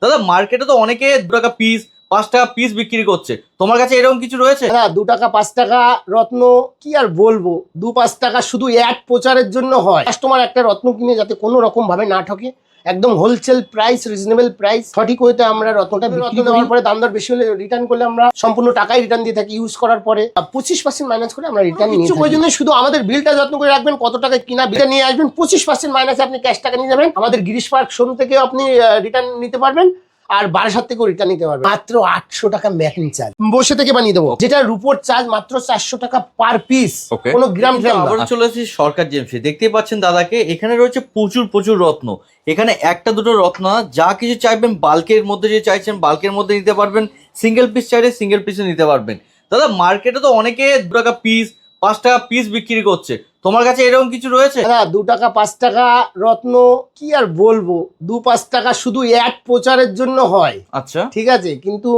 দাদা মার্কেটে তো অনেকে 2 টাকা পিস 5 টাকা পিস বিক্রি করছে, তোমার কাছে এরকম কিছু রয়েছে? না, 2 টাকা 5 টাকা রত্ন কি আর বলবো, 2-5 টাকা শুধু অ্যাড প্রচারের জন্য হয়। কাস্টমার একটা রত্ন কিনে যাতে কোনো রকম ভাবে না ঠকে, একদম হোলসেল প্রাইস, রিজনেবল প্রাইস, সঠিক ওয়েতে আমরা রত্নটা বিক্রি দেওয়ার পরে দাম দর বেশি হলে রিটার্ন করলে আমরা সম্পূর্ণ টাকাই রিটার্ন দিয়ে থাকি। ইউজ করার পরে 25% মাইনাস করে আমরা রিটার্ন নিয়ে থাকি। ওই জন্য শুধু আমাদের বিলটা যত্ন করে রাখবেন, কত টাকা কিনা বিলটা নিয়ে আসবেন, 25% মাইনাসে আপনি ক্যাশ টাকা নিয়ে যাবেন। আমাদের গিরিশ পার্ক শোরুম থেকে আপনি রিটার্ন নিতে পারবেন, আর 12 থেকেও রিটার্ন নিতে পারবেন। মাত্র 800 টাকা মেকিং চার্জ বসে থেকে বানিয়ে দেবো, যেটা রুপোর চার্জ মাত্র 400 টাকা পার পিস, কোনো গ্রাম আবার চলে এসেছি সরকার জেমসে। দেখতেই পাচ্ছেন দাদাকে, এখানে রয়েছে প্রচুর প্রচুর রত্ন। এখানে একটা দুটো রত্ন না, যা কিছু চাইবেন বাল্কের মধ্যে, যে চাইছেন বাল্কের মধ্যে নিতে পারবেন, সিঙ্গেল পিস চাইলে সিঙ্গেল পিসে নিতে পারবেন। দাদা মার্কেটে তো অনেকে 2 টাকা পিস 5 টাকা পিস বিক্রি করছে, তোমার কাছে এরকম কিছু রয়েছে? না, 2 টাকা 5 টাকা রত্ন কি আর বলবো, 2-5 টাকা শুধু অ্যাড প্রচারের জন্য হয়। আচ্ছা, ঠিক আছে, কিন্তু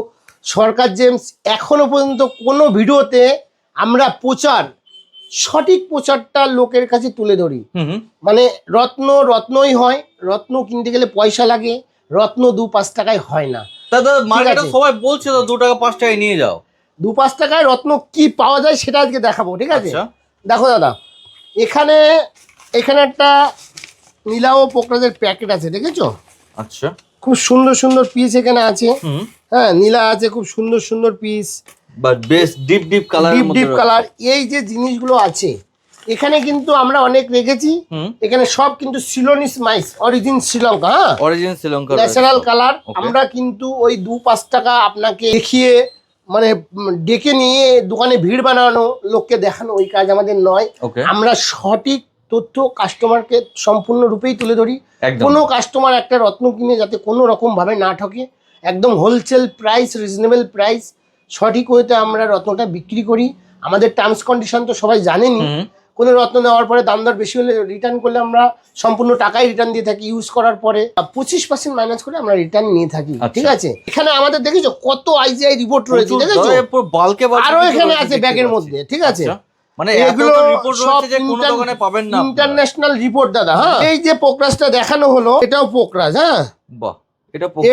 সরকার জেমস এখনো পর্যন্ত কোনো ভিডিওতে আমরা সঠিক প্রচারটা লোকের কাছে তুলে ধরি। মানে রত্নই হয়, রত্ন কিনতে গেলে পয়সা লাগে, রত্ন 2-5 টাকায় হয় না। দাদা মার্কেটে সবাই বলছে তো 2 টাকা 5 টাকায় নিয়ে যাও। 2-5 টাকায় রত্ন কি পাওয়া যায় সেটা আজকে দেখাবো, ঠিক আছে? দেখো দাদা, এখানে একটা নীলা ও পোকরাজের প্যাকেট আছে, দেখেছো? আচ্ছা, খুব সুন্দর সুন্দর পিস এখানে আছে। হ্যাঁ, নীলা আছে, খুব সুন্দর সুন্দর পিস, বাট বেশ ডিপ ডিপ কালার। এই যে জিনিসগুলো আছে এখানে কিন্তু আমরা অনেক রেখেছি। এখানে সব কিন্তু সিলোনিস মাইস, অরিজিন শ্রীলঙ্কা। হ্যাঁ, অরিজিন শ্রীলঙ্কা, ন্যাচারাল কালার। আমরা কিন্তু ওই 2-5 টাকা আপনাকে দেখিয়ে, মানে ডেকে নিয়ে দোকানে ভিড় বানানো, লোককে দেখানো, ওই কাজ আমাদের নয়। আমরা সঠিক তথ্য কাস্টমারকে সম্পূর্ণ রূপেই তুলে ধরি। কোনো কাস্টমার একটা রত্ন কিনে যাতে কোনো রকম ভাবে না ঠকে, একদম হোলসেল প্রাইস, রিজনেবল প্রাইস, সঠিক ওয়েতে আমরা রত্নটা বিক্রি করি। আমাদের টার্মস কন্ডিশন তো সবাই জানেনই। কোনো রত্ন নেওয়ার পরে দাম দর বেশি হলে রিটার্ন করলে আমরা সম্পূর্ণ টাকাই রিটার্ন দিয়ে থাকি। ইউজ করার পরে 25% মাইনাস করে আমরা রিটার্ন নিয়ে থাকি, ঠিক আছে? এখানে আমাদের দেখেছো কত আইজিআই রিপোর্ট রয়েছে, দেখেছো? আরো এখানে আছে ব্যাগের মধ্যে, ঠিক আছে? মানে এগুলো সব যে কোনো দোকানে পাবেন না, ইন্টারন্যাশনাল রিপোর্ট দাদা। হ্যাঁ, এই যে পোকরাজটা দেখানো হলো, এটাও পোকরাজ। হ্যাঁ, বাহ,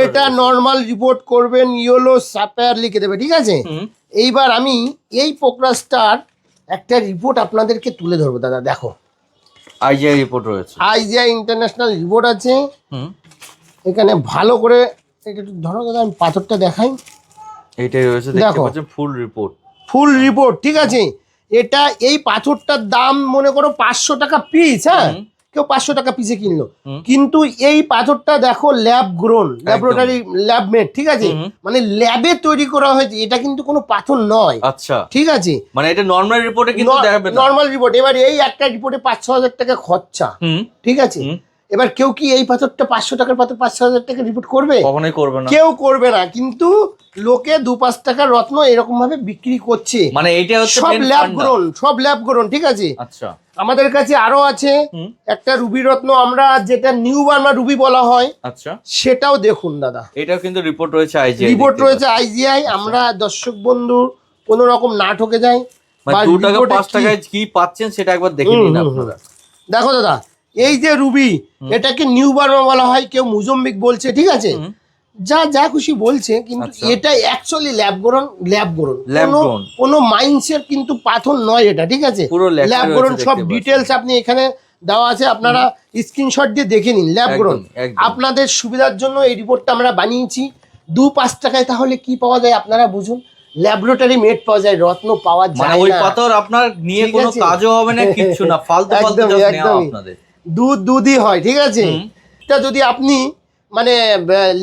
এটা নরমাল রিপোর্ট করবেন, ইয়েলো সাফায়ার লিখে দেবে, ঠিক আছে? এইবার আমি এই পোকরাজটার একটা রিপোর্ট আপনাদেরকে তুলে ধরবো দাদা। দেখো, আইজিআই রিপোর্ট রয়েছে, আইজিআই ইন্টারন্যাশনাল রিপোর্ট আছে এখানে। ভালো করে একটু ধরো দাদা, আমি পাথরটা দেখাই। এইটাই রয়েছে, দেখতে পাচ্ছেন ফুল রিপোর্ট, ঠিক আছে? এটা এই পাথরটার দাম মনে করো 500 টাকা পিস। হ্যাঁ, কেউ 500 টাকা পিসে কিনলো, কিন্তু এই পাথরটা দেখো lab grown, laboratory lab made, ঠিক আছে? মানে ল্যাবে তৈরি করা হয়েছে, এটা কিন্তু কোনো পাথর নয়। আচ্ছা, ঠিক আছে? মানে এটা নরমাল রিপোর্টে কিন্তু দেখাবে না, নরমাল রিপোর্ট। এবার এই একটা রিপোর্টে 5-6 হাজার টাকা খরচা, ঠিক আছে? এবার কেউ কি এই পাথরটা 500 টাকার পাথর 5-6 হাজার টাকা রিপোর্ট করবে? কখনোই করবে না, কেউ করবে না। কিন্তু লোকে 2-5 টাকার রত্ন এরকম ভাবে বিক্রি করছে। মানে এইটা হচ্ছে সব ল্যাব গ্রোন, ঠিক আছে? আচ্ছা, আমাদের কাছে আরো আছে একটা রুবি রত্ন, আমরা যেটা নিউ বার্মা রুবি বলা হয়। আচ্ছা, সেটাও দেখুন দাদা, এটাও কিন্তু রিপোর্ট রয়েছে আইজিআই। আমরা দর্শক বন্ধু কোনো রকম না ঠকে যায়, 2 টাকা 5 টাকায় কি পাচ্ছেন সেটা একবার দেখে নিন আপনারা। দেখো দাদা, এই যে রুবি, এটাকে নিউ বার্মা বলা হয়, কেউ মুজম্বিক বলছে, ঠিক আছে? যা খুশি বলছে, কিন্তু এটা অ্যাকচুয়ালি ল্যাব গ্রোন, কোনো মাইন্সের কিন্তু পাথর নয় এটা, ঠিক আছে? ল্যাব গ্রোন সব ডিটেলস আপনি এখানে দেওয়া আছে, আপনারা স্ক্রিনশট দিয়ে দেখে নিন। ল্যাব গ্রোন আপনাদের সুবিধার জন্য এই রিপোর্টটা আমরা বানিয়েছি। 2-5 টাকায় তাহলে কি পাওয়া যায় আপনারা বুঝুন। ল্যাবরেটরি মেড পাওয়া যায়, রত্ন পাওয়া যায় না। ওই পাথর আপনার নিয়ে কোনো কাজও হবে না, কিছু না, ফালতু জাস্ট নেওয়া আপনাদের। দুধই হয়, ঠিক আছে? এটা যদি আপনি মানে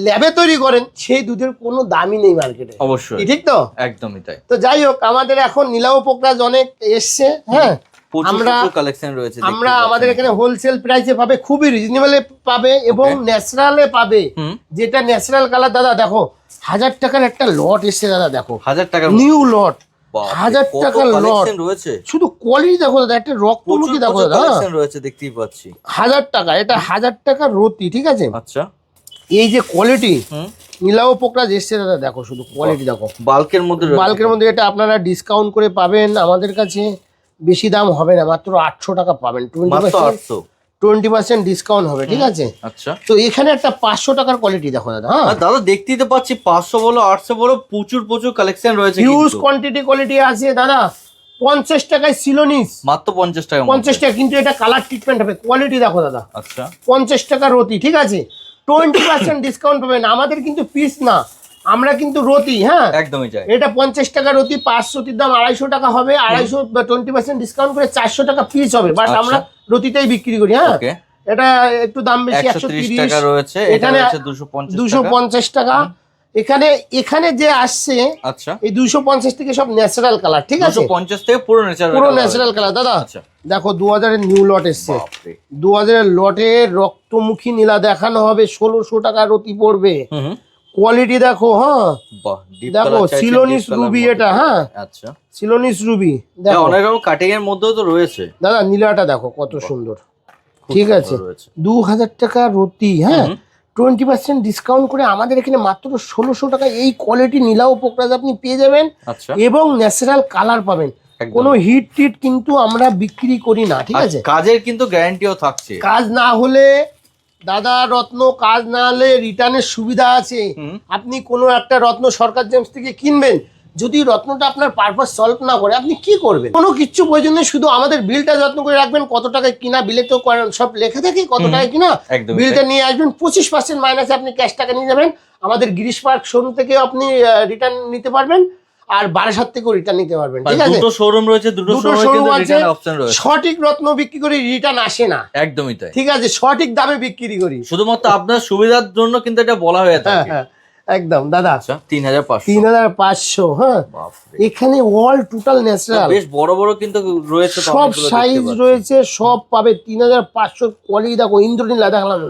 ল্যাবে তৈরি করেন, সেই দুধের কোনো দামই নেই মার্কেটে, অবশ্যই, ঠিক তো? একদমই তাই। তো যাই হোক, আমাদের এখন নীলা ও পোকরাজ অনেক এসছে। হ্যাঁ, আমরা আমাদের এখানে হোলসেল প্রাইসে পাবে, খুবই রিজনেবলে পাবে এবং ন্যাচারালে পাবে। যেটা ন্যাচারাল কালার দাদা, দেখো 1000 টাকার একটা লট এসছে দাদা, দেখো 1000 টাকার নিউ লট, 1000 টাকার লট রয়েছে। শুধু কোয়ালিটি দেখো দাদা, একটা রক্তমুখী দেখো দাদা, রয়েছে, দেখতেই পাচ্ছি। 1000 টাকা, এটা 1000 টাকার রতি, ঠিক আছে? আচ্ছা, এই যে কোয়ালিটি নীলা ও পোকরাজ এসছে দাদা, দেখো শুধু কোয়ালিটি দেখো। বাল্কের মধ্যে এটা আপনারা ডিসকাউন্ট করে পাবেন আমাদের কাছে, বেশি দাম হবে না, মাত্র 800 টাকা পাবেন। 20% ডিসকাউন্ট হবে, ঠিক আছে? আচ্ছা, তো এখানে একটা 500 টাকার কোয়ালিটি দেখো দাদা। হ্যাঁ আর দাদা দেখতেই তো পাচ্ছি 500 বলো 800 বলো প্রচুর প্রচুর কালেকশন রয়েছে, হিউজ কোয়ান্টিটি কোয়ালিটি আছে দাদা। 50 টাকায় সিলোনিস, মাত্র 50 টাকা। 50 টাকা, কিন্তু এটা কালার ট্রিটমেন্ট হবে। কোয়ালিটি দেখো দাদা। আচ্ছা, 50 টাকা রতি, ঠিক আছে? 20% ডিসকাউন্ট পাবেন। আমাদের কিন্তু পিস না, আমরা কিন্তু রতি। হ্যাঁ একদমই চাই। এটা 50 টাকা রতি, 5 রতির দাম 250 টাকা হবে। 250 বা 20% ডিসকাউন্ট করে 400 টাকা পিস হবে, বাট আমরা রতিটাই বিক্রি করি। হ্যাঁ এটা একটু দাম বেশি, 130 টাকা রয়েছে, এখানে এটা হচ্ছে 250 টাকা। এখানে এখানে যে আসছে, আচ্ছা, এই 250 থেকে সব ন্যাচারাল কালার, ঠিক আছে? 250 থেকে পুরো ন্যাচারাল কালার দাদা। আচ্ছা, দেখো 2000 এর নিউ লট এসছে। 2000 এর লটে রক্তমুখী নীলা দেখানো হবে, 1600 টাকা রতি পড়বে। কোয়ালিটি দেখো। হ্যাঁ দেখো সিলোনিস রুবি এটা। হ্যাঁ আচ্ছা, সিলোনিস রুবি দেখো, অনেক রকম কাটিং এর মধ্যেও তো রয়েছে দাদা। নীলাটা দেখো কত সুন্দর, ঠিক আছে? 2000 টাকা রতি। হ্যাঁ 20% ডিসকাউন্ট করে আমাদের এখানে মাত্র 1600 টাকা এই কোয়ালিটি নীলা ও পোকরাজ আপনি পেয়ে যাবেন। আচ্ছা, এবং ন্যাচারাল কালার পাবেন। কোনো হিট টিট কিন্তু আমরা বিক্রি করি না, ঠিক আছে? কাজের কিন্তু গ্যারান্টিও থাকছে। কাজ না হলে দাদা, রত্ন কাজ না হলে রিটার্নের সুবিধা আছে। আপনি কোনো একটা রত্ন সরকার জেমস থেকে কিনবেন, যদি রত্নটা আপনার পারপাস সলভ না করে আপনি কি করবেন? কোনো কিচ্ছু প্রয়োজন নেই, শুধু আমাদের বিলটা যত্ন করে রাখবেন। কত টাকায় কিনা বিলে তো সব লেখা থাকে, কত টাকায় কিনা। বিলটা নিয়ে আসবেন, 25% মাইনাসে আপনি ক্যাশ টাকা নিয়ে যাবেন। আমাদের গিরিশ পার্ক শোরুম থেকে আপনি রিটার্ন নিতে পারবেন, আর বারাসাত থেকেও রিটার্ন নিতে পারবেন, ঠিক আছে? দুটো শোরুম রয়েছে, দুটো শোরুম আছে। সঠিক রত্ন বিক্রি করি, রিটার্ন আসে না। একদমই তাই, ঠিক আছে? সঠিক দামে বিক্রি করি, শুধুমাত্র আপনার সুবিধার জন্য কিন্তু এটা বলা হয়ে থাকে। একদম দাদা। 3500। হ্যাঁ এখানে অল টোটাল ন্যাচারাল, বেশ বড় বড় কিন্তু রয়েছে, সব সাইজ রয়েছে, সব পাবে। 3500 কোয়ালিটি দেখো। ইন্দ্রনীলা দেখালাম,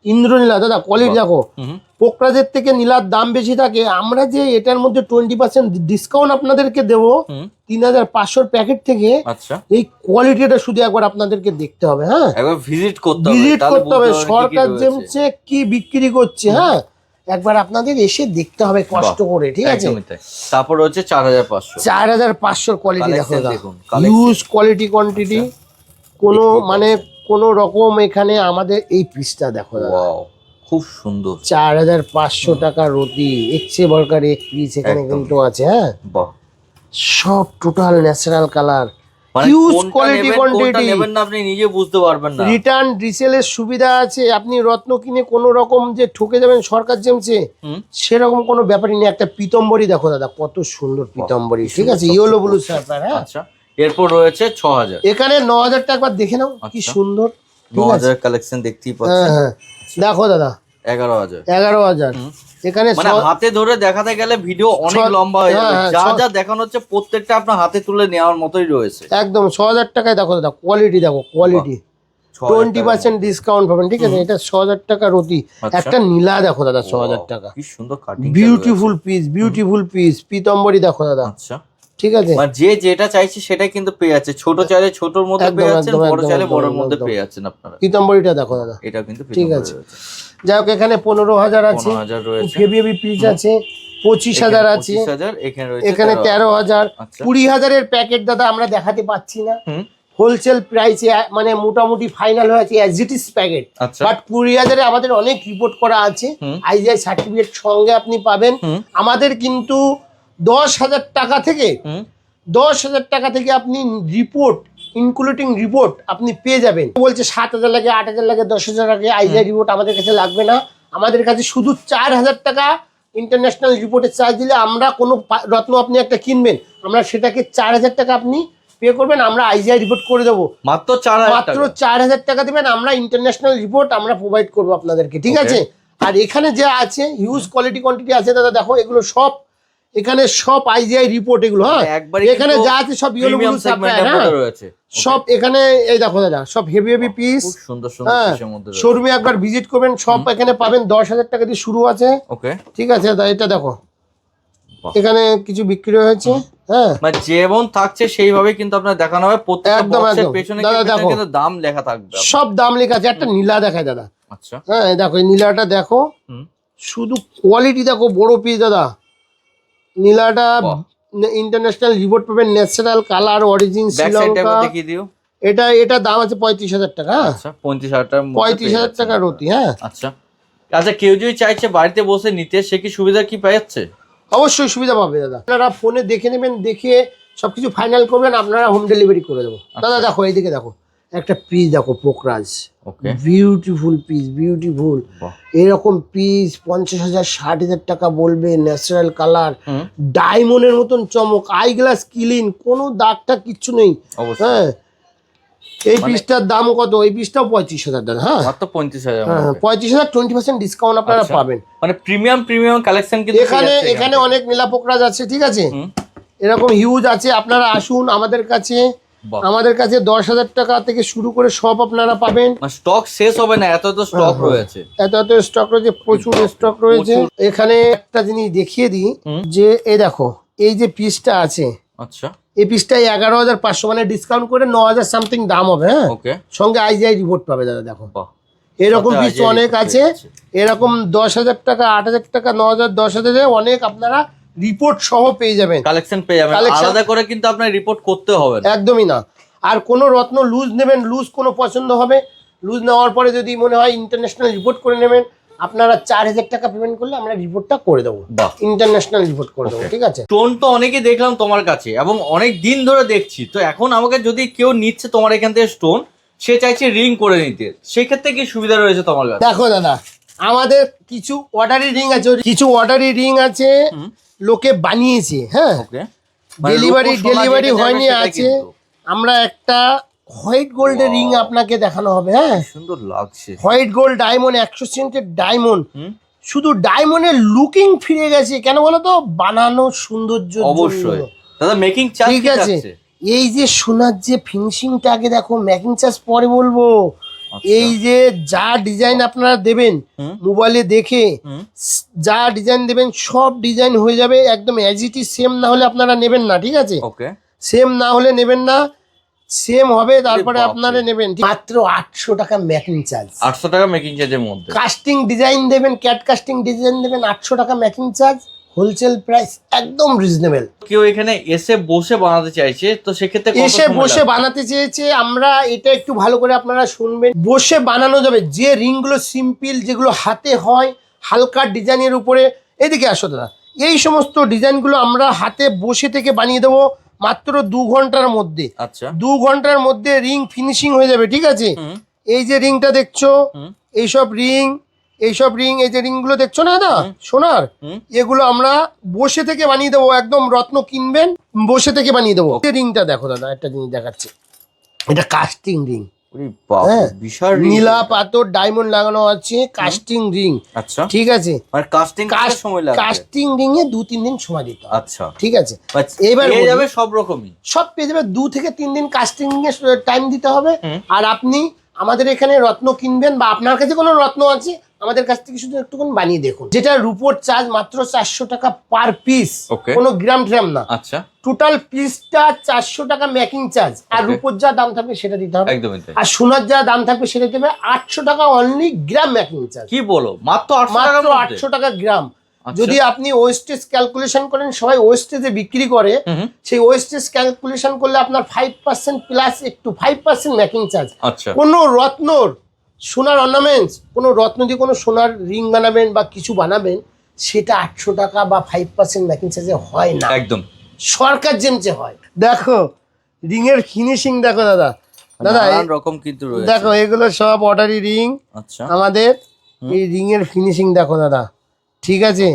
ইন্দ্রনীলা দাদা কোয়ালিটি দেখো। পোকরাজের থেকে নীলার দাম বেশি থাকে। আমরা যে এটার মধ্যে 20% ডিসকাউন্ট আপনাদেরকে দেবো 3500 প্যাকেট থেকে। আচ্ছা, এই কোয়ালিটিটা শুধু একবার আপনাদেরকে দেখতে হবে। হ্যাঁ একবার ভিজিট করতে হবে সরকার জেমসে কি বিক্রি করছে। হ্যাঁ একবার আপনাদের এসে দেখতে হবে কষ্ট করে, ঠিক আছে? তারপর হচ্ছে 4500 কোয়ালিটি দেখো, হিউজ কোয়ালিটি কোয়ান্টিটি। কোনো মানে কোনো রকম এখানে আমাদের এই পিসটা দেখো, খুব সুন্দর। 4500 টাকা রতি, একশে বরকার এক পিস এখানে কিন্তু আছে। হ্যাঁ সব total natural colour, huge quality quantity. আপনি নিজে বুঝতে পারবেন না। রিটার্ন রিসেলের সুবিধা আছে। আপনি রত্ন কিনে কোনো রকম যে ঠকে যাবেন সরকার জেমসে, সেরকম কোনো ব্যাপারই নেই। একটা পীতম্বরী দেখো দাদা, কত সুন্দর পীতম্বরী, ঠিক আছে? ইয়েলো ব্লু স্যাপার। হ্যাঁ আচ্ছা, এরপর রয়েছে 6000। এখানে 9000 টাকা একবার দেখে নাও, কি সুন্দর 9000 কালেকশন দেখতেই পাচ্ছেন। হ্যাঁ দেখো দাদা, 11000। এখানে মানে হাতে ধরে দেখাতে গেলে ভিডিও অনেক লম্বা হয়ে যাবে। যা যা দেখানো হচ্ছে প্রত্যেকটা আপনার হাতে তুলে নেওয়ার মতোই রয়েছে। একদম 6000 টাকায় দেখো দাদা, কোয়ালিটি দেখো, কোয়ালিটি 20% ডিসকাউন্ট পাবেন, ঠিক আছে? এটা 6000 টাকা রতি। একটা নীলা দেখো দাদা, 6000 টাকা, কি সুন্দর কাটিং, বিউটিফুল পিস। পীতম্বরী দেখো দাদা। আচ্ছা, ঠিক আছে? মানে যে যেটা চাইছে সেটাই কিন্তু পেয়ে যাচ্ছে। ছোট চাইলে ছোটর মধ্যে পেয়ে যাচ্ছেন, বড় চাইলে বড়র মধ্যে পেয়ে যাচ্ছেন আপনারা। পীতম্বরীটা দেখো দাদা, এটা কিন্তু ঠিক আছে। যাই হোক, এখানে 15000 আছে, হেভি পিস আছে। 25000 আছে, এখানে 13000, 20000 এর প্যাকেট দাদা আমরা দেখাতে পাচ্ছি না। হোলসেল প্রাইসে মানে মোটামুটি ফাইনাল হয়েছে as it is packet. But 20000 এ আমাদের অনেক রিপোর্ট করা আছে, আইজিআই সার্টিফিকেট সঙ্গে আপনি পাবেন। আমাদের কিন্তু 10000 টাকা থেকে 10000 টাকা থেকে আপনি রিপোর্ট ইনক্লুডিং রিপোর্ট আপনি পেয়ে যাবেন। বলছে 7000 লাগে, 8000 লাগে, 10000 লাগে, আইজিআই রিপোর্ট আমাদের কাছে লাগবে না। আমাদের কাছে শুধু 4000 টাকা ইন্টারন্যাশনাল রিপোর্টের চার্জ দিলে আমরা কোনো রত্ন আপনি একটা কিনবেন, আমরা সেটাকে 4000 টাকা আপনি পে করবেন, আমরা আইজিআই রিপোর্ট করে দেবো। মাত্র 4000 টাকা দেবেন, আমরা ইন্টারন্যাশনাল রিপোর্ট আমরা প্রোভাইড করবো আপনাদেরকে, ঠিক আছে? আর এখানে যে আছে হিউজ কোয়ালিটি কোয়ান্টিটি আছে দাদা, দেখো এগুলো সব এখানে সব আইজিআই রিপোর্ট এগুলো। হ্যাঁ এখানে যা আছে সব ইয়েলো ব্লু সাপ্লাই। হ্যাঁ সব এখানে এই দেখো দাদা, সব হেভি পিস, সুন্দর পিসের মধ্যে। শোরুমে একবার ভিজিট করবেন, সব এখানে পাবেন। 10000 টাকা দিয়ে শুরু আছে, ওকে, ঠিক আছে দাদা? এটা দেখো, এখানে কিছু বিক্রি হয়েছে। হ্যাঁ মানে যেমন থাকছে সেইভাবে কিন্তু আপনার দেখানো হবে। প্রত্যেকটা বক্সের পেছনে কিন্তু দাম লেখা থাকবে, সব দাম লেখা আছে। একটা নীলা দেখায় দাদা। আচ্ছা, হ্যাঁ দেখো এই নীলাটা দেখো, শুধু কোয়ালিটি দেখো, বড় পিস দাদা। নীলাটা ইন্টারন্যাশনাল রিপোর্ট পাবেন, ন্যাচারাল কালার, অরিজিন শ্রীলঙ্কা। এটা দাম আছে 35,000 টাকা। আচ্ছা 35,000 35,000 টাকা রতি। হ্যাঁ আচ্ছা আচ্ছা, কেউ যদি চাইছে বাড়িতে বসে নিতে, সে কি সুবিধা কি পাচ্ছে? অবশ্যই সুবিধা পাবে দাদা। আপনারা ফোনে দেখে নেবেন, দেখে সবকিছু ফাইনাল করবেন, আপনারা হোম ডেলিভারি করে দেবো। দাদা দেখো এইদিকে দেখো, একটা পিস দেখো পোকরাজ, বিউটিফুল পিস, বিউটিফুল। এরকম পিস 50,000 60,000 টাকা বলবে। ন্যাচারাল কালার, ডায়মন্ডের মতন চমক, আই গ্লাস ক্লিন, কোনো দাগটা কিচ্ছু নেই। হ্যাঁ এই পিসটার দাম কত? এই পিসটাও 35,000 টাকা। হ্যাঁ মাত্র 35,000। 35,000, 20% ডিসকাউন্ট আপনারা পাবেন। মানে প্রিমিয়াম কালেকশন কিন্তু এখানে অনেক নীলা পোকরাজ আছে, ঠিক আছে, এরকম হিউজ আছে। আপনারা আসুন আমাদের কাছে, 10,000 টাকা থেকে শুরু করে সব আপনারা পাবেন। স্টক শেষ হবে না, এত স্টক রয়েছে, এত স্টক রয়েছে, প্রচুর স্টক রয়েছে। এখানে একটা জিনিস দেখিয়ে দিই, যে এই দেখো এই যে পিসটা আছে, আচ্ছা এই পিসটাই 11,500, মানে ডিসকাউন্ট করে 9,000 সামথিং দাম হবে। হ্যাঁ সঙ্গে আইজিআই রিপোর্ট পাবে দাদা। দেখো এরকম পিস অনেক আছে, এরকম 10,000 টাকা, 8,000 টাকা, 9,000, 10,000 অনেক আপনারা রিপোর্ট সহ পেয়ে যাবেন, কালেকশন পেয়ে যাবেন। আলাদা করে কিন্তু আপনার রিপোর্ট করতে হবে না, একদমই না। আর কোনো রত্ন লুজ নেবেন, লুজ কোনো পছন্দ হবে, লুজ নেওয়ার পরে যদি মনে হয় ইন্টারন্যাশনাল রিপোর্ট করে নেবেন, আপনারা 4,000 টাকা পেমেন্ট করলে আমরা রিপোর্টটা করে দেবো, ইন্টারন্যাশনাল রিপোর্ট করে দেবো, ঠিক আছে। স্টোন তো অনেকে দেখলাম তোমার কাছে এবং অনেক দিন ধরে দেখছি, তো এখন আমাকে যদি কেউ নিচ্ছে তোমার এখান থেকে স্টোন, সে চাইছে রিং করে নিতে, সেক্ষেত্রে কি সুবিধা রয়েছে তোমার কাছে? দেখো দাদা, আমাদের কিছু অর্ডারি রিং আছে, লোকে বানিয়েছে। হ্যাঁ ডেলিভারি হয়নি আছে। আমরা একটা হোয়াইট গোল্ডের রিং আপনাকে দেখানো হবে। হ্যাঁ সুন্দর লাগছে, হোয়াইট গোল্ড ডায়মন্ড, 100 সেন্টের ডায়মন্ড। শুধু ডায়মন্ডের লুকিং ফিরে গেছে, কেন বলো তো? বানানো সৌন্দর্য। অবশ্যই দাদা, মেকিং চার্জ ঠিক আছে। এই যে সোনার যে ফিনিশিংটা আগে দেখো, মেকিং চার্জ পরে বলবো। এই যে যা ডিজাইন আপনারা দেবেন মোবাইলে দেখে, যা ডিজাইন দেবেন সব ডিজাইন হয়ে যাবে একদম অ্যাজ ইট ইজ। সেম না হলে আপনারা নেবেন না, ঠিক আছে, সেম না হলে নেবেন না, সেম হবে তারপরে আপনারা নেবেন। মাত্র 800 টাকা মেকিং চার্জ, 800 টাকা মেকিং চার্জের মধ্যে। কাস্টিং ডিজাইন দেবেন, ক্যাট কাস্টিং ডিজাইন দেবেন, 800 টাকা মেকিং চার্জ, হোলসেল প্রাইস, একদম রিজনেবল। কেউ এখানে এসে বসে বানাতে চাইছে, তো সেক্ষেত্রে এসে বসে বানাতে চেয়েছে, আমরা এটা একটু ভালো করে আপনারা শুনবেন। বসে বানানো যাবে, যে রিংগুলো সিম্পল, যেগুলো হাতে হয়, হালকা ডিজাইনের উপরে। এদিকে আসো দাদা, এই সমস্ত ডিজাইনগুলো আমরা হাতে বসে থেকে বানিয়ে দেবো মাত্র 2 ঘন্টার মধ্যে। আচ্ছা 2 ঘন্টার মধ্যে রিং ফিনিশিং হয়ে যাবে, ঠিক আছে। এই যে রিংটা দেখছো, এইসব রিং, এই যে রিংগুলো দেখছো না দাদা সোনার, এগুলো আমরা বসে থেকে বানিয়ে দেবো। একদম রত্ন কিনবেন, বসে থেকে বানিয়ে দেবো। রিংটা দেখো দাদা, একটা জিনিস দেখাচ্ছে, এটা কাস্টিং রিং। বিশাল নীলা পাথর ডায়মন্ড লাগানো আছে, কাস্টিং রিং। আচ্ছা ঠিক আছে, কাস্টিং রিং এ 2-3 দিন সময় দিতে হবে। আচ্ছা ঠিক আছে, এবার পেয়ে যাবে সব রকমই, সব পেয়ে যাবে। 2 থেকে 3 দিন কাস্টিং এ টাইম দিতে হবে। আর আপনি আমাদের এখানে রত্ন কিনবেন, বা আপনার কাছে কোনো রত্ন আছে, আমাদের কাছ থেকে শুধু একটুখানি বানিয়ে দেখুন। যেটা রূপোর চার্জ মাত্র 400 টাকা পার পিস, কোনো গ্রাম ট্রাম না। আচ্ছা টোটাল পিসটা 400 টাকা মেকিং চার্জ, আর রূপোর যা দাম থাকবে সেটা দিতে হবে, আর সোনার যা দাম থাকবে সেটা দিতে হবে। 800 টাকা অনলি গ্রাম মেকিং চার্জ। কি বলো, মাত্র 800 টাকা গ্রাম। যদি আপনি ওয়েস্টেজ ক্যালকুলেশন করেন, সবাই ওয়েস্টেজে বিক্রি করে, সেই ওয়েস্টেজ ক্যালকুলেশন করলে আপনার 5% প্লাস একটু 5% মেকিং চার্জ। কোনো রত্নর, সোনার অর্নামেন্টস, কোনো রত্ন দিয়ে কোনো সোনার রিং বানাবেন বা কিছু বানাবেন, সেটা 800 টাকা বা 5% মেকিং চার্জে হয় না, একদম সরকার জেমচে হয়। দেখো রিং এর ফিনিশিং দেখো দাদা, রকম কিন্তু দেখো এগুলো সব অর্ডারি রিং। আচ্ছা আমাদের এই রিং এর ফিনিশিং দেখো দাদা, ঠিক আছে,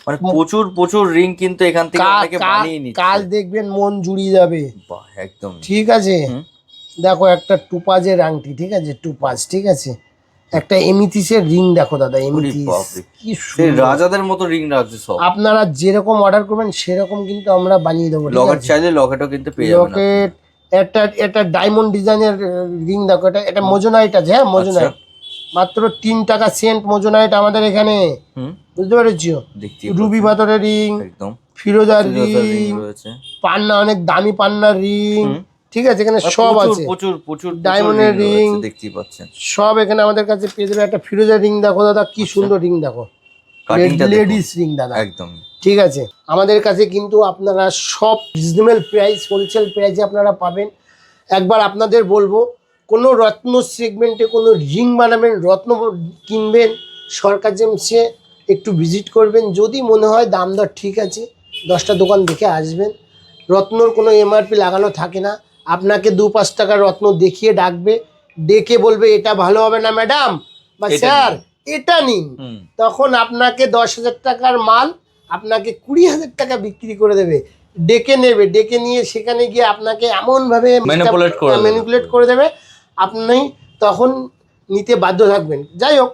মানে প্রচুর রিং কিন্তু এখান থেকে অনেকে বানিয়ে নিচ্ছে। কাজ দেখবেন মন জুড়িয়ে যাবে, বাহ একদম ঠিক আছে। দেখো একটা টুপাজের আংটি, ঠিক আছে, টুপাজ, ঠিক আছে, একটা এমিথিসের রিং দেখো দাদা, এমিথিস, কি সুন্দর, রাজাদের মতো রিং রাখছে সব। আপনারা যেরকম অর্ডার করবেন সেরকম কিন্তু আমরা বানিয়ে দেবো। লকেট চাইলে লকেটও কিন্তু পেয়ে যাবেন। লকেট, একটা ডায়মন্ড ডিজাইনের রিং দেখো, এটা মোজোনাইট আছে। হ্যাঁ মোজোনাইট, মাত্র 3 টাকা সেন্ট মোজোনাইট আমাদের এখানে, বুঝতে পেরেছো। রুবি পাথরের রিং, একদম ফিরোজার রিং, পান্না, অনেক দামি পান্নার রিং, ঠিক আছে, এখানে সব আছে, প্রচুর ডায়মন্ডের রিং দেখতেই পাচ্ছেন, সব এখানে আমাদের কাছে পেয়ে যাবে। একটা ফিরোজার রিং দেখো দাদা, কি সুন্দর রিং দেখো, লেডিস রিং দাদা, একদম ঠিক আছে। আমাদের কাছে কিন্তু আপনারা সব রিজনেবল প্রাইস, হোলসেল প্রাইসে আপনারা পাবেন। একবার আপনাদের বলবো, কোনো রত্ন সেগমেন্টে কোনো রিং বানাবেন, রত্ন কিনবেন, সরকার জেমসে একটু ভিজিট করবেন। যদি মনে হয় দাম দর ঠিক আছে, 10টা দোকান দেখে আসবেন। রত্নর কোনো এমআরপি লাগানো থাকে না। আপনাকে 2-5 টাকার রত্ন দেখিয়ে ডাকবে, ডেকে বলবে এটা ভালো হবে না ম্যাডাম বা এটা স্যার নিন। এটা নিন। তখন আপনাকে 10,000 টাকার মাল আপনাকে 20,000 টাকা বিক্রি করে দেবে। ডেকে নেবে, ডেকে নিয়ে সেখানে গিয়ে আপনাকে এমনভাবে ম্যানিপুলেট করে দেবে, আপনি তখন নিতে বাধ্য থাকবেন। যাই হোক,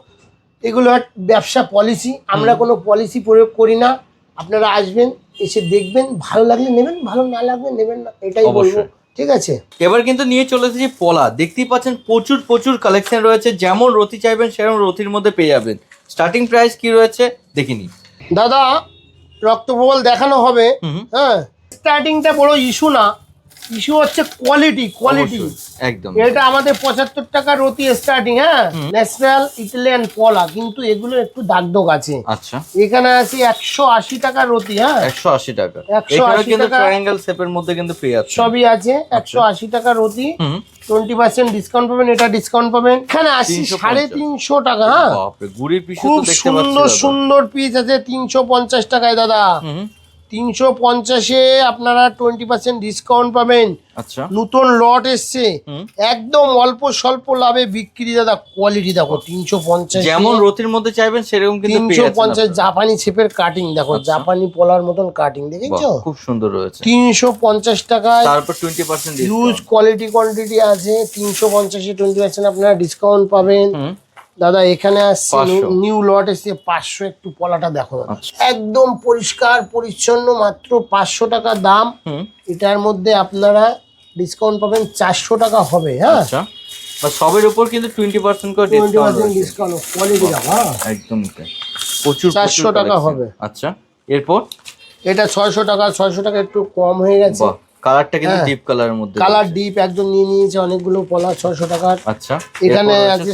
এগুলো ব্যবসা পলিসি, আমরা কোনো পলিসি প্রয়োগ করি না। আপনারা আসবেন, এসে দেখবেন, ভালো লাগলে নেবেন, ভালো না লাগলে নেবেন না, এটাই বলবো। ঠিক আছে, এবার কিন্তু নিয়ে চলে এসেছি পলা। দেখতেই পাচ্ছেন প্রচুর প্রচুর কালেকশন রয়েছে, যেমন রতি চাইবেন সেরকম রতির মধ্যে পেয়ে যাবেন। স্টার্টিং প্রাইস কি রয়েছে দেখিনি দাদা। রক্তপ্রবাল দেখানো হবে, হ্যাঁ। স্টার্টিংটা বড় ইস্যু না, ইস্যু হচ্ছে কোয়ালিটি। একদম এটা আমাদের 75 টাকা রতি স্টার্টিং, হ্যাঁ। ন্যাশনাল ইটালিয়ান পলা, কিন্তু এগুলো একটু দাগ দাগ আছে। আচ্ছা, এখানে আছে 180 টাকা রতি, হ্যাঁ। 180 টাকা। 180 কিন্তু টাকা ট্রায়াঙ্গেল শেপের মধ্যে কিন্তু পেয়ে যাচ্ছে, সবই আছে। 180 টাকা রতি, 20% ডিসকাউন্ট পাবেন। এটা ডিসকাউন্ট পাবেন। এখানে আসি 350 টাকা, হ্যাঁ। বাপরে, গুড়ির পিস খুব তো দেখতে সুন্দর পাচ্ছি সুন্দর পিস আছে 350 টাকায় দাদা। 350-এ আপনারা 20% ডিসকাউন্ট পাবেন। আচ্ছা, নতুন লট এসছে, একদম অল্প স্বল্প লাভে বিক্রি দাদা। কোয়ালিটি দেখো, 350, যেমন রতির মধ্যে চাইবেন সেরকম কিন্তু পেয়ে যাচ্ছেন। 350 জাপানি শেপের কাটিং দেখো, জাপানি পলার মতন কাটিং, দেখেছো? খুব সুন্দর রয়েছে। 350 টাকায়, তারপর 20% হিউজ কোয়ালিটি কোয়ান্টিটি আছে। 350-এ 20% আপনারা ডিসকাউন্ট পাবেন দাদা। এখানে আসছে নিউ লট এসছে 500। একটু পলাটা দেখো দাদা, একদম পরিষ্কার পরিচ্ছন্ন, মাত্র 500 টাকা দাম। এটার মধ্যে আপনারা ডিসকাউন্ট পাবেন 400 টাকা হবে, হ্যাঁ। আচ্ছা, বা সবের উপর কিন্তু 20% করে ডিসকাউন্ট। কোয়ালিটি দেখো, হ্যাঁ, একদম প্রচুর 400 টাকা হবে। আচ্ছা, এরপর এটা 600 টাকা। 600 টাকা একটু কম হয়ে গেছে। কালারটা কিন্তু ডিপ কালারের মধ্যে, কালার ডিপ একদম নিয়ে নিয়েছে অনেকগুলো পলা 600 টাকার। আচ্ছা, এখানে আছে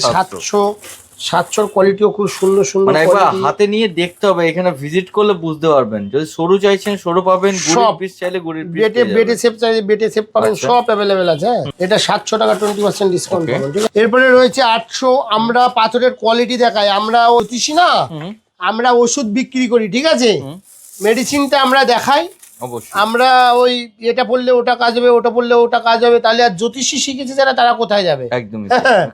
700 কোয়ালিটিও খুব সুন্দর সুন্দর। মানে একবার হাতে নিয়ে দেখতে হবে, এখানে ভিজিট করলে বুঝতে পারবেন। যদি সরু চাইছেন সরু পাবেন, গুড়ির পিস চাইলে গুড়ির পিস, বেটে শেপ চাইলে বেটে শেপ পাবেন, সব অ্যাভেলেবেল আছে। এটা 700 টাকা 20% ডিসকাউন্ট পাবেন। ঠিক আছে, এরপরে রয়েছে 800। আমরা পাথরের কোয়ালিটি দেখাই, আমরা অতিশি না, আমরা ওষুধ বিক্রি করি। ঠিক আছে, মেডিসিনটা আমরা দেখাই। আমরা ওই এটা পড়লে ওটা কাজ হবে, ওটা পড়লে ওটা কাজ হবে, তাহলে আর জ্যোতিষী শিখেছে যারা, তারা কোথায় যাবে? একদমই,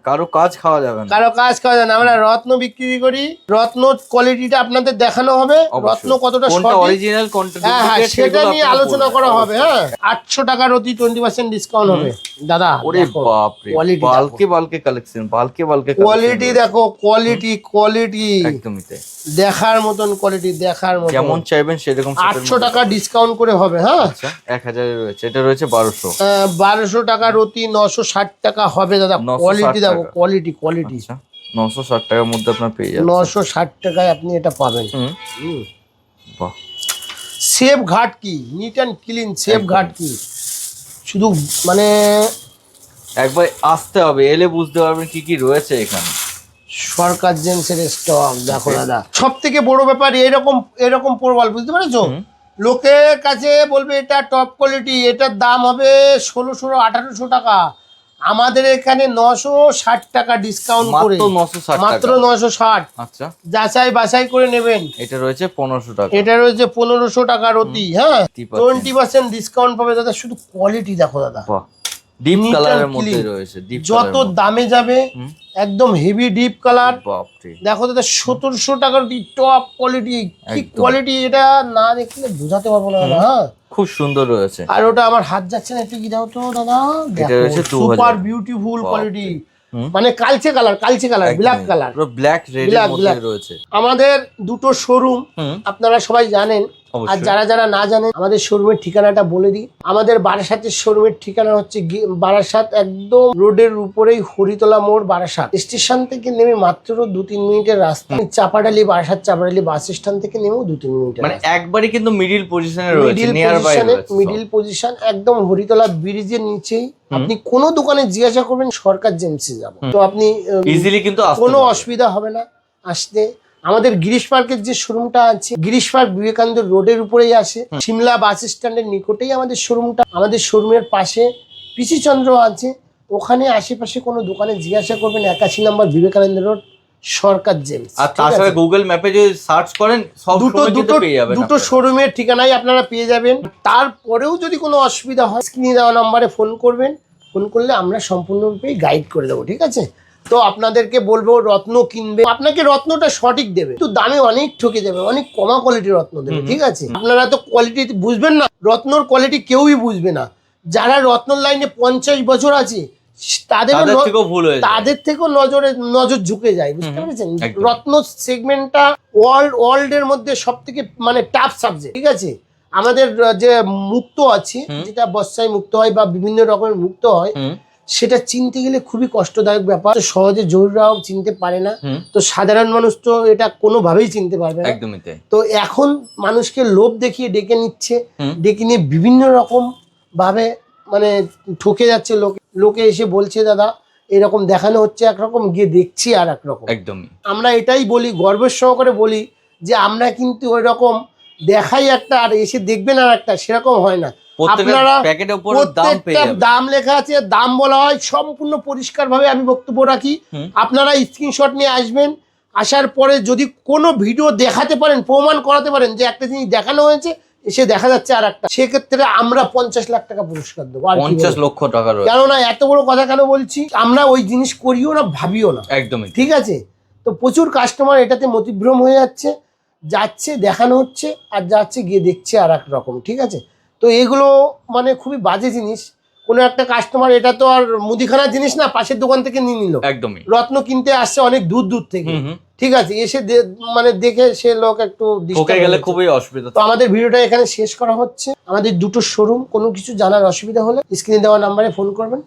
কারো কাজ খাওয়া যাবে না, কারো কাজ খাওয়া যাবে না। আমরা রত্ন বিক্রি করি, রত্ন কোয়ালিটিটা আপনাদের দেখানো হবে, রত্ন কতটা অরিজিনাল কোনটা, হ্যাঁ, সেটা নিয়ে আলোচনা করা হবে, হ্যাঁ। 800 টাকার অতি 20% ডিসকাউন্ট হবে দাদা। ওরে বাপ রে, বালকে কালেকশন, বালকে কোয়ালিটি দেখো, কোয়ালিটি একদমই তাই, দেখার মতন কোয়ালিটি, দেখার মতন। যেমন চাইবেন সেরকম। 800 টাকা ডিসকাউন্ট করে হবে, হ্যাঁ। আচ্ছা, 1000 এর রয়েছে, এটা রয়েছে 1200। 1200 টাকা রতি 960 টাকা হবে দাদা। কোয়ালিটি দেখো, কোয়ালিটি 960 টাকার মধ্যে আপনার পেয়ে যাবেন। 960 টাকায় আপনি এটা পাবেন। বাহ, সেফ ঘাট কি, নিট অ্যান্ড ক্লিন সেফ ঘাট কি, শুধু মানে একবার আসতে হবে, এলে বুঝতে পারবেন কি কি রয়েছে এখানে। সরকার জেমসের স্টক দেখো দাদা। সব থেকে বড় ব্যাপার, এরকম প্রবাল, বুঝতে পেরেছো? লোকের কাছে বলবে এটা টপ কোয়ালিটি, এটার দাম হবে 1600-1800 টাকা। আমাদের এখানে 960 টাকা ডিসকাউন্ট করে, মাত্র 960। আচ্ছা, যাচাই বাছাই করে নেবেন। এটা রয়েছে 1500 টাকা, এটা রয়েছে 1500 টাকা রতি, হ্যাঁ। 20% ডিসকাউন্ট পাবে দাদা। শুধু কোয়ালিটি দেখো দাদা, ডিপ কালারের মধ্যে রয়েছে। যত দামে যাবে একদম হেভি ডিপ কালার। দেখো দাদা, 1700 টাকার টপ কোয়ালিটি। কি কোয়ালিটি, এটা না দেখলে বোঝাতে পারবো না দাদা, হ্যাঁ। খুব সুন্দর রয়েছে। আর ওটা আমার হাত যাচ্ছে না, একটু কি দাও তো দাদা। সুপার বিউটিফুল কোয়ালিটি, মানে কালচে colour, black colour, black red এর মধ্যে রয়েছে। আমাদের দুটো শোরুম, আপনারা সবাই জানেন। আর যারা যারা না জানেন, আমাদের শোরুমের ঠিকানাটা বলে দিই। আমাদের বারাসাতের শোরুমের ঠিকানা হচ্ছে বারাসাত, একদম রোডের উপরেই হরিতলা মোড়, বারাসাত স্টেশন থেকে নেমে মাত্র 2-3 মিনিটের রাস্তা। চাপাডালি, বারাসাত চাপাডালি বাস স্ট্যান্ড থেকে নেমেও 2-3 মিনিটের, মানে একবারই কিন্তু মিডিল পজিশনে রয়েছে, মিডিল পজিশন একদম হরিতলা ব্রিজের নিচেই। আপনি কোনো দোকানে জিজ্ঞাসা করবেন সরকার জেমসে যাবো, তো আপনি ইজিলি কিন্তু কোনো অসুবিধা হবে না আসতে। আমাদের গিরিশ পার্কের যে শোরুমটা আছে, গিরিশ পার্ক বিবেকানন্দ রোডের উপরেই আছে, সিমলা বাস স্ট্যান্ডের নিকটেই আমাদের শোরুমটা। আমাদের শোরুমের পাশে পিসি চন্দ্র আছে, ওখানে আশেপাশে কোনো দোকানে জিজ্ঞাসা করবেন, 81 নম্বর বিবেকানন্দ রোড, সরকার জেমস। আর তার সাথে গুগল ম্যাপে যদি সার্চ করেন সব পেয়ে যাবেন, দুটো শোরুমের ঠিকানাই আপনারা পেয়ে যাবেন। তারপরেও যদি কোনো অসুবিধা হয় স্ক্রিনে দেওয়া নম্বরে ফোন করবেন, ফোন করলে আমরা সম্পূর্ণরূপে গাইড করে দেবো, ঠিক আছে? তো আপনাদেরকে বলবো রত্ন কিনবে, আপনাকে রত্নটা সঠিক দেবে, কিন্তু দামে অনেক ঠকে যাবে, অনেক কমা কোয়ালিটির রত্ন দেবে, ঠিক আছে? আপনারা তো কোয়ালিটি বুঝবেন না, রত্নর কোয়ালিটি কেউই বুঝবে না। যারা রত্নর লাইনে 50 বছর আছে তাদের থেকেও নজর ঝুঁকে যায়, বুঝতে পেরেছেন? রত্ন সেগমেন্টটা ওয়ার্ল্ড এর মধ্যে সব থেকে মানে টাফ সাবজেক্ট, ঠিক আছে? আমাদের যে মুক্ত আছে, যেটা বর্ষায় মুক্ত হয় বা বিভিন্ন রকমের মুক্ত হয়, সেটা চিনতে গেলে খুবই কষ্টদায়ক ব্যাপার, সহজে জরুরাও চিনতে পারে না, তো সাধারণ মানুষ তো এটা কোনোভাবেই চিনতে পারবে না। একদমই তাই। তো এখন মানুষকে লোভ দেখিয়ে ডেকে নিচ্ছে, ডেকে নিয়ে বিভিন্ন রকম ভাবে মানে ঠকে যাচ্ছে। লোকে এসে বলছে দাদা এরকম দেখানো হচ্ছে একরকম, গিয়ে দেখছি আর একরকম। একদমই আমরা এটাই বলি, গর্বের সহকারে বলি যে আমরা কিন্তু ওই রকম দেখাই একটা আর এসে দেখবেন আর একটা, সেরকম হয় না। আপনারা প্রত্যেকটা দাম লেখা আছে, দাম বলা হয় সম্পূর্ণ পরিষ্কার ভাবে, আমি বক্তব্য রাখি। আপনারা স্ক্রিনশট নিয়ে আসবেন, আসার পরে যদি কোনো ভিডিও দেখাতে পারেন, প্রমাণ করাতে পারেন যে একটা জিনিস দেখানো হয়েছে এসে দেখা যাচ্ছে আর একটা, সেক্ষেত্রে আমরা 50 লাখ টাকা পুরস্কার দেবো। 50 লক্ষ টাকা। কেননা এত বড় কথা কেন বলছি, আমরা ওই জিনিস করিও না, ভাবিও না, একদমই ঠিক আছে? তো প্রচুর কাস্টমার এটাতে মতিভ্রম হয়ে যাচ্ছে দেখানো হচ্ছে আর যাচ্ছে গিয়ে দেখছে আর এক রকম, ঠিক আছে? তো এগুলো মানে খুবই বাজে জিনিস। কোনো একটা কাস্টমার, এটা তো আর মুদিখানার জিনিস না, পাশের দোকান থেকে নিয়ে নিল, একদমই রত্ন কিনতে আসছে অনেক দূর থেকে, ঠিক আছে? এসে মানে দেখে সে লোক একটু গেলে খুবই অসুবিধা। তো আমাদের ভিডিওটা এখানে শেষ করা হচ্ছে। আমাদের দুটো শোরুম, কোনো কিছু জানার অসুবিধা হলে স্ক্রিনে দেওয়া নাম্বারে ফোন করবেন।